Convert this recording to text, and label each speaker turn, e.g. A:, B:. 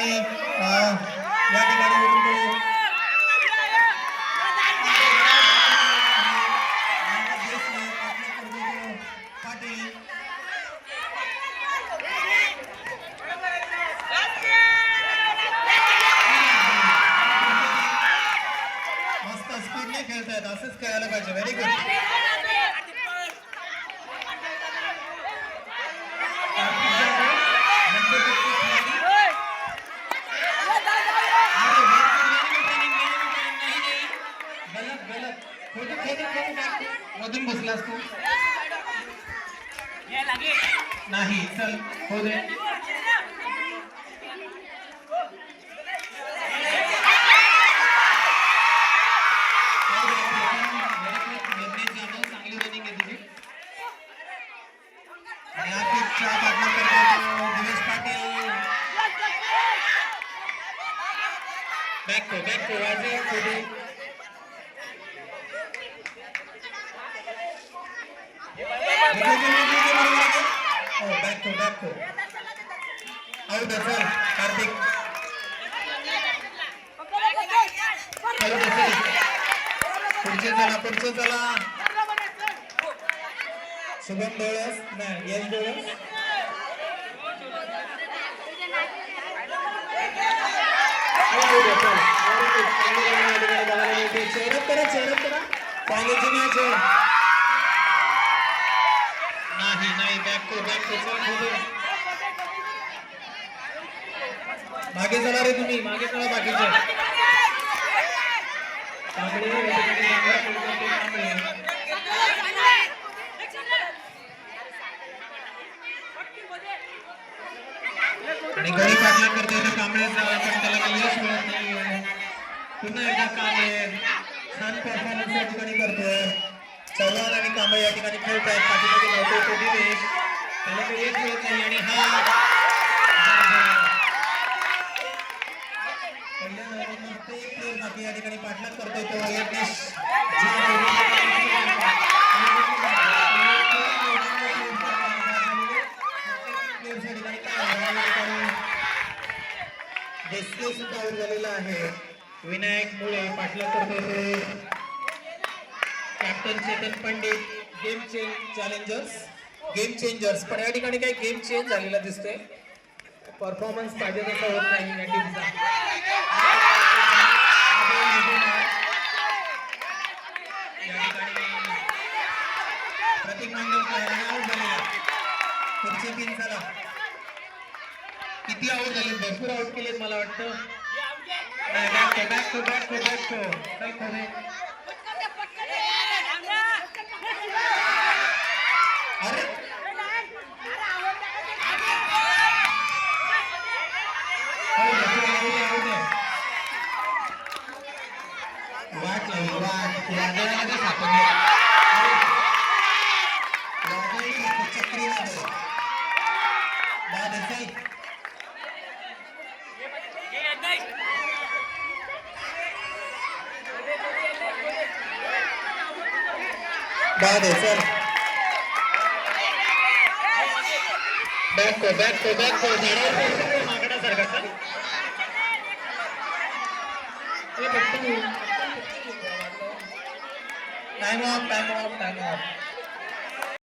A: ठिकाणी या ठिकाणी उडून पडू पाटील मस्त स्पीडने खेळतायत असंच खेळायला पाहिजे. Very good. मधून बसलास तू नाही. चल हो दे. चांगली रनिंग आहे तुझी. या पिचच्या पाठला करतो दिनेश पाटील. बॅक को वाजे पुढे back to out the cell Karthik पुढचे चला शुभम डोळस नाही यश डोळस चेहरत करा फायनलची मॅच नाही. बॅक टू मागे चला रे तुम्ही. मागे चला बाकीचे आणि गडी पाठला करतोय कांबळे पण त्याला काही यश मिळत नाही. पुन्हा एकदा कांबळे छान परफॉर्मन्स या ठिकाणी करतोय. चव्हाण आणि कांबळे या ठिकाणी खेळत आहेत. पाठीमागे धावतोय तो दिनेश. त्याला काही यश मिळत नाही आणि हा बाकी या ठिकाणी पाठलाग करतोय तो यज्ञेश. सुद्धा आउट झालेला आहे. विनायक मुळे पाठलाग करतोय captain Chetan Pandit. Game changers पण या ठिकाणी काही गेम चेंज झालेला दिसतोय. परफॉर्मन्स पाहिजे तसा होत नाही या टीमचा. प्रतीक मांडवकर पुढची टीम चला. किती आउट झाले? भरपूर आउट केलेत मला वाटतं. बॅक को मागडा सारखा टाइम ऑफ